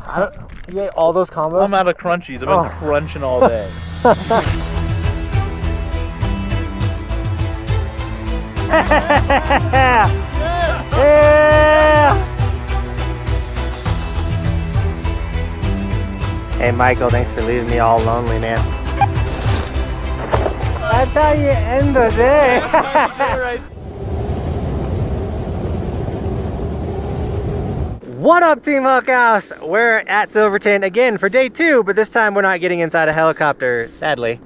You ate all those combos? I'm out of crunchies. I've been crunching all day. Yeah! Hey Michael, thanks for leaving me all lonely, man. That's how you end the day. What up, Team Buckhouse? We're at Silverthorne again for day 2, but this time we're not getting inside a helicopter, sadly.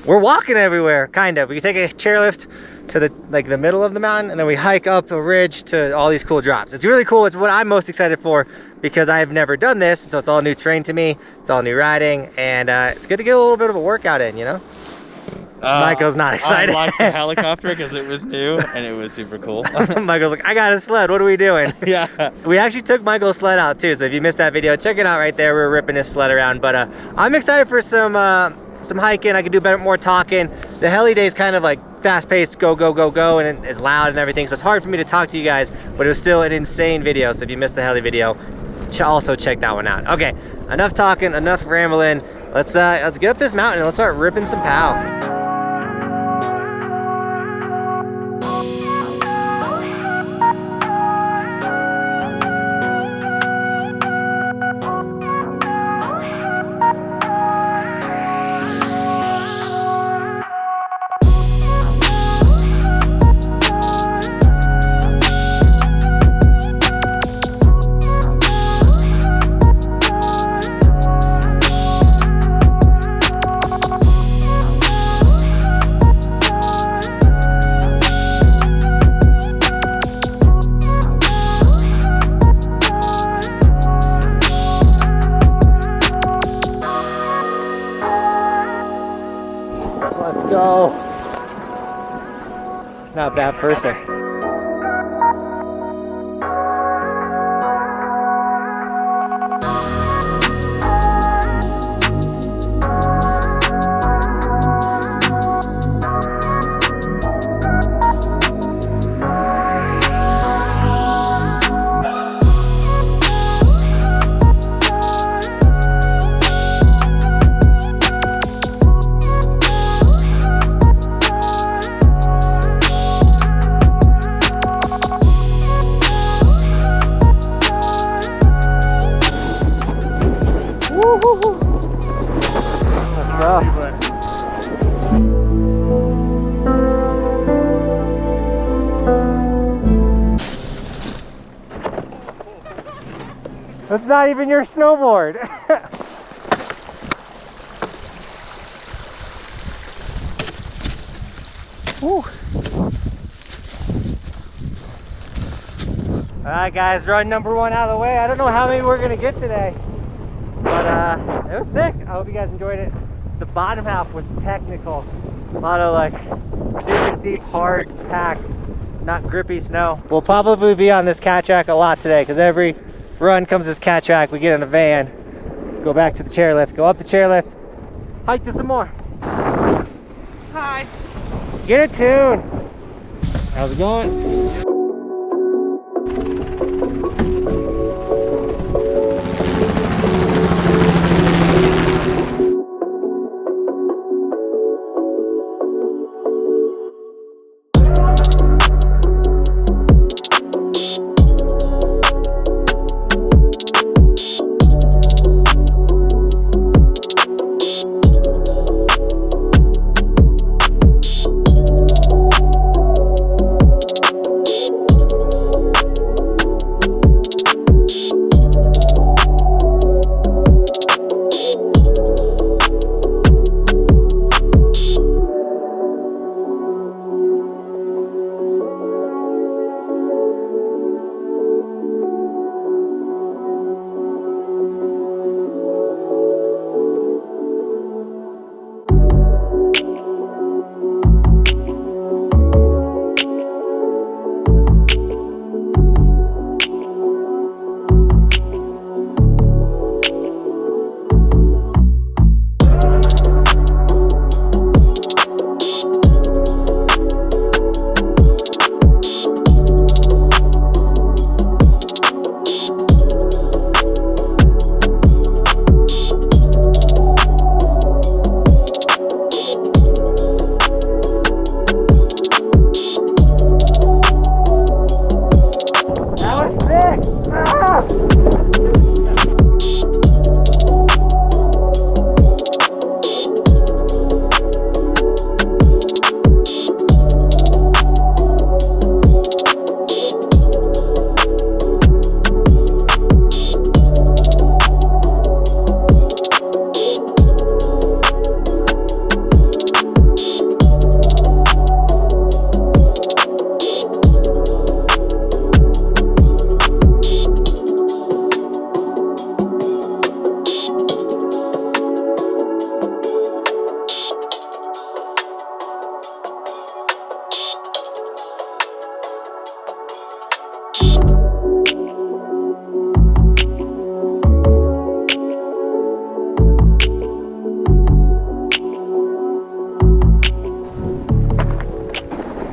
We're walking everywhere, kind of. We take a chairlift to the middle of the mountain, and then we hike up a ridge to all these cool drops. It's really cool. It's what I'm most excited for because I have never done this, so it's all new terrain to me. It's all new riding, and it's good to get a little bit of a workout in, you know? Michael's not excited. I liked the helicopter because it was new and it was super cool. Michael's like, I got a sled. What are we doing? Yeah. We actually took Michael's sled out too, so if you missed that video, check it out right there. We're ripping his sled around, but I'm excited for some hiking. I can do more talking. The heli day is kind of like fast-paced, go, go, go, go, and it's loud and everything, so it's hard for me to talk to you guys, but it was still an insane video, so if you missed the heli video, also check that one out. Okay, enough talking, enough rambling. Let's get up this mountain and let's start ripping some pow. Let's go. Not bad person. That's not even your snowboard. Woo. Alright guys, run number 1 out of the way. I don't know how many we're gonna get today, but it was sick. I hope you guys enjoyed it. The bottom half was technical. A lot of like super steep, hard, packed, not grippy snow. We'll probably be on this cat track a lot today because every run comes this cat track. We get in a van, go back to the chairlift, go up the chairlift, hike to some more. Hi. Get a tune. How's it going?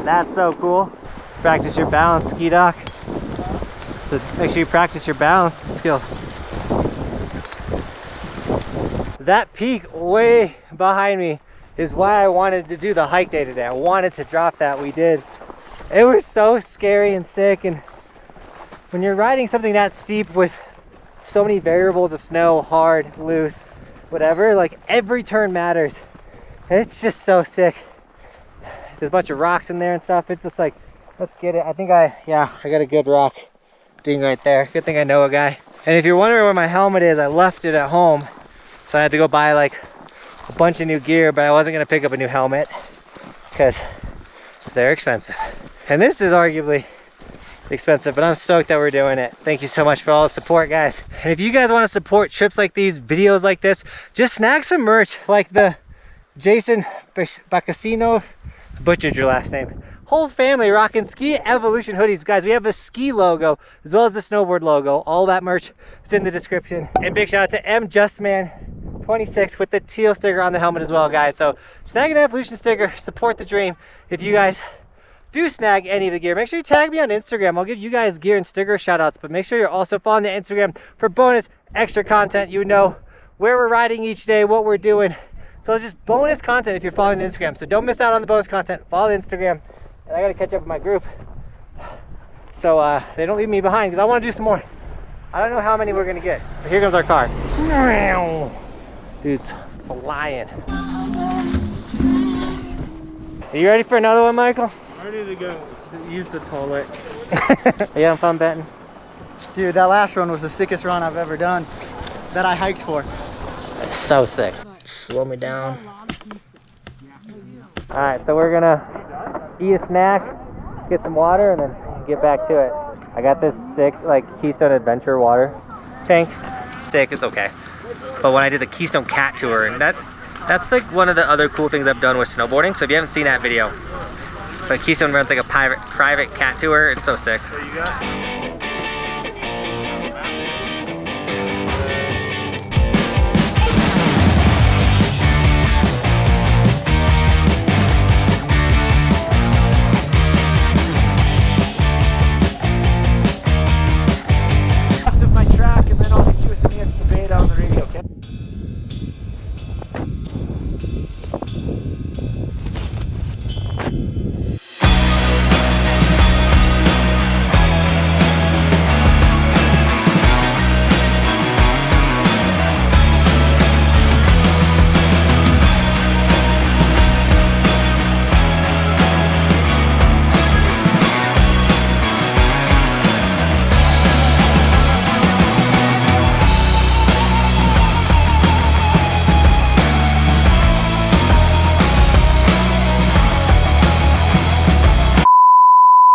That's so cool. Practice your balance, ski doc. So make sure you practice your balance skills. That peak way behind me is why I wanted to do the hike day today. I wanted to drop that. We did. It was so scary and sick, and when you're riding something that steep with so many variables of snow, hard, loose, whatever, like every turn matters. It's just so sick. There's a bunch of rocks in there and stuff. It's just like, let's get it. I got a good rock ding right there. Good thing I know a guy. And if you're wondering where my helmet is, I left it at home. So I had to go buy like a bunch of new gear, but I wasn't gonna pick up a new helmet because they're expensive. And this is arguably expensive, but I'm stoked that we're doing it. Thank you so much for all the support, guys. And if you guys want to support trips like these, videos like this, just snag some merch like the Jason Baccasino, butchered your last name. Whole family rocking Ski Evolution hoodies, guys. We have the ski logo as well as the snowboard logo. All that merch is in the description. And big shout out to MJustman26 with the teal sticker on the helmet as well, guys. So snag an Evolution sticker, support the dream. If you guys do snag any of the gear, make sure you tag me on Instagram. I'll give you guys gear and sticker shout outs, but make sure you're also following the Instagram for bonus extra content. You know where we're riding each day, what we're doing. So it's just bonus content if you're following the Instagram. So don't miss out on the bonus content. Follow the Instagram. And I gotta catch up with my group so they don't leave me behind, because I want to do some more. I don't know how many we're gonna get, but here comes our car. Dude's flying. Are you ready for another one, Michael? Ready to go. Use the toilet. Are you having fun betting? Dude, that last run was the sickest run I've ever done that I hiked for. It's so sick. Slow me down. All right, so we're gonna eat a snack, get some water, and then get back to it. I got this sick, like, Keystone Adventure water tank. Sick, it's okay. But when I did the Keystone Cat Tour, and that's like one of the other cool things I've done with snowboarding. So if you haven't seen that video, but Keystone runs like a private cat tour. It's so sick. What you got?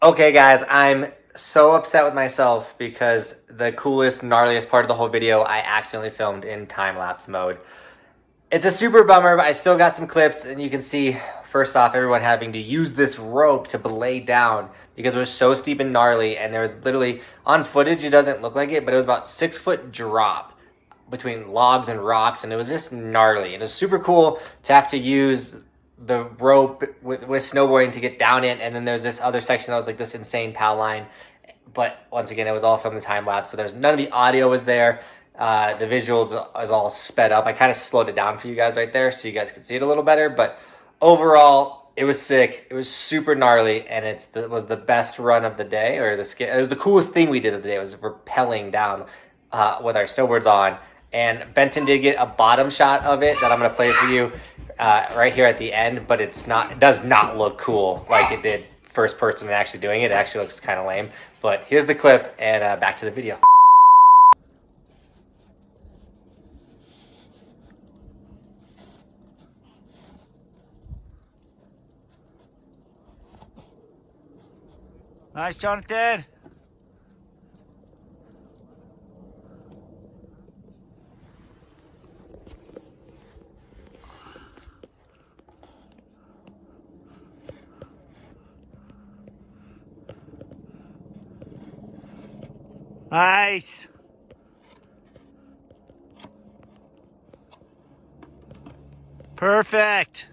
Okay guys, I'm so upset with myself because the coolest, gnarliest part of the whole video I accidentally filmed in time-lapse mode. It's a super bummer, but I still got some clips, and you can see, first off, everyone having to use this rope to belay down because it was so steep and gnarly, and there was literally, on footage it doesn't look like it, but it was about 6 foot drop between logs and rocks, and it was just gnarly. And it was super cool to have to use the rope with snowboarding to get down it, and then there's this other section that was like this insane PAL line, but once again it was all from the time lapse, so there's none of the audio was there. The visuals was all sped up. I kind of slowed it down for you guys right there so you guys could see it a little better, but overall it was sick. It was super gnarly, and it was the best run of the day, or it was the coolest thing we did of the day. It was rappelling down with our snowboards on. And Benton did get a bottom shot of it that I'm gonna play for you right here at the end, but it does not look cool like it did first person and actually doing it. It actually looks kind of lame. But here's the clip, and back to the video. Nice, Jonathan. Nice. Perfect.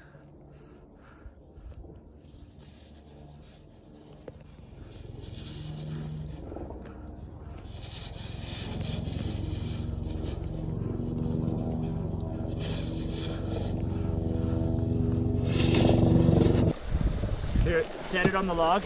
set it on the log.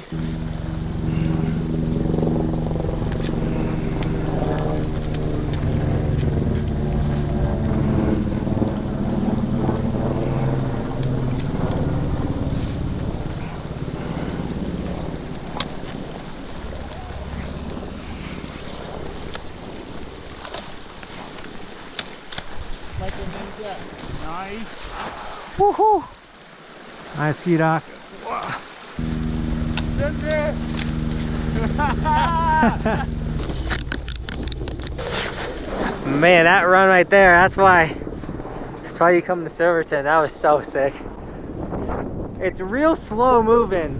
Nice. Woohoo! Nice ski dock. Man, that run right there, that's why you come to Silverton. That was so sick. It's real slow moving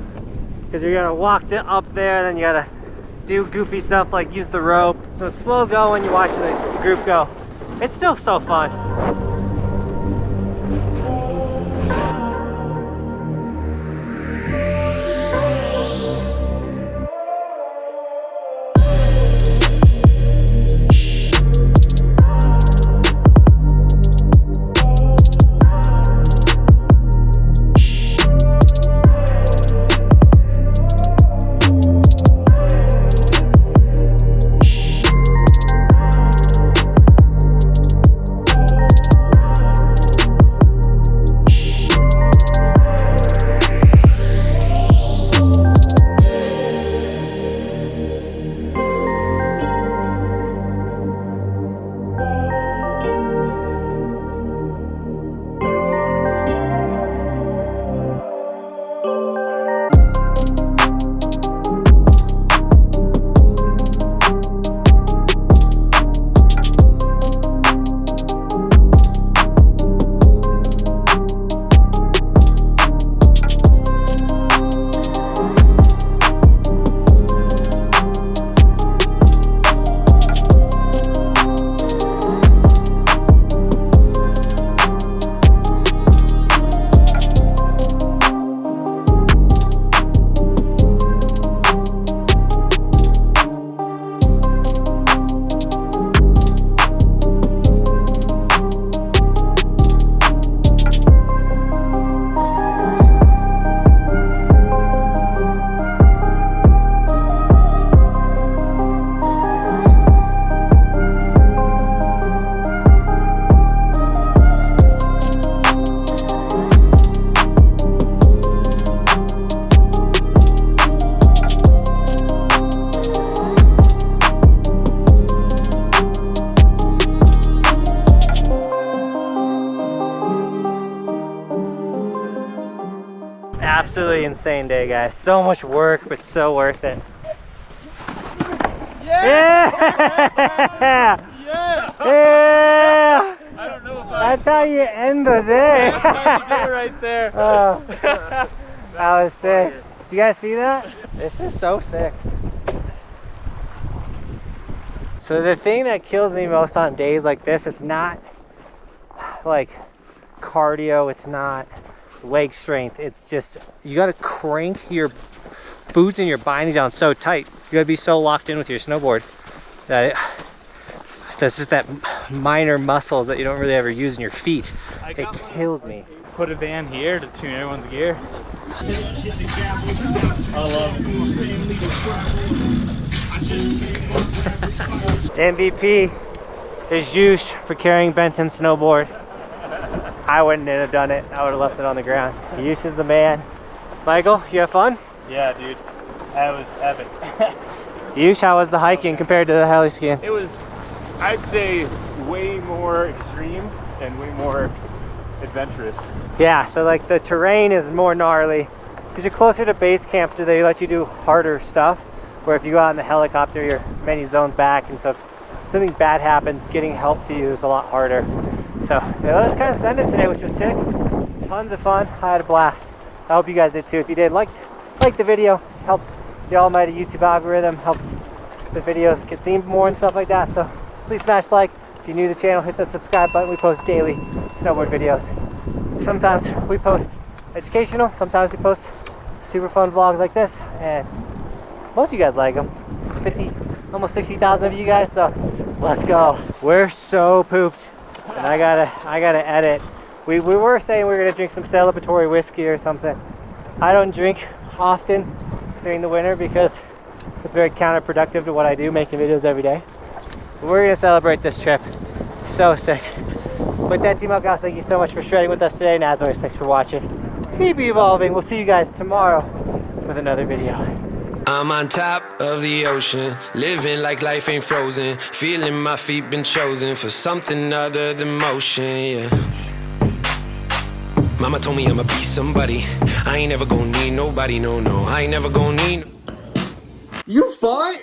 because you're gonna walk up there, then you gotta do goofy stuff like use the rope. So it's slow go when you watch the group go. It's still so fun. Absolutely insane day, guys. So much work, but so worth it. Yeah! Yeah! Yeah! I don't know if That's how you end the day. That's how you do it right there. Oh, that was sick. Did you guys see that? This is so sick. So the thing that kills me most on days like this, it's not like cardio, it's not leg strength, it's just you gotta crank your boots and your bindings down so tight. You gotta be so locked in with your snowboard that that's just that minor muscles that you don't really ever use in your feet. It kills me. Put a van here to tune everyone's gear. I love it. MVP is Juice for carrying Benton's snowboard. I wouldn't have done it. I would have left it on the ground. Juice is the man. Michael, you have fun? Yeah, dude. That was epic. Juice, how was the hiking compared to the heli skiing? It was, I'd say, way more extreme and way more adventurous. Yeah, so like the terrain is more gnarly because you're closer to base camp, so they let you do harder stuff. Where if you go out in the helicopter, you're many zones back, and so if something bad happens, getting help to you is a lot harder. So they let us kind of send it today, which was sick. Tons of fun. I had a blast. I hope you guys did too. If you did, like the video. Helps the almighty YouTube algorithm. Helps the videos get seen more and stuff like that. So please smash like. If you're new to the channel, hit that subscribe button. We post daily snowboard videos. Sometimes we post educational. Sometimes we post super fun vlogs like this. And most of you guys like them. 50, almost 60,000 of you guys. So let's go. We're so pooped. And I gotta edit. We were saying we were gonna drink some celebratory whiskey or something. I don't drink often during the winter because it's very counterproductive to what I do, making videos every day. But we're gonna celebrate this trip. So sick. With that, Team Buckhouse, thank you so much for shredding with us today, and as always, thanks for watching. Keep evolving. We'll see you guys tomorrow with another video. I'm on top of the ocean, living like life ain't frozen, feeling my feet been chosen for something other than motion, yeah. Mama told me I'ma be somebody, I ain't never gonna need nobody, no, I ain't never gonna need. You fart?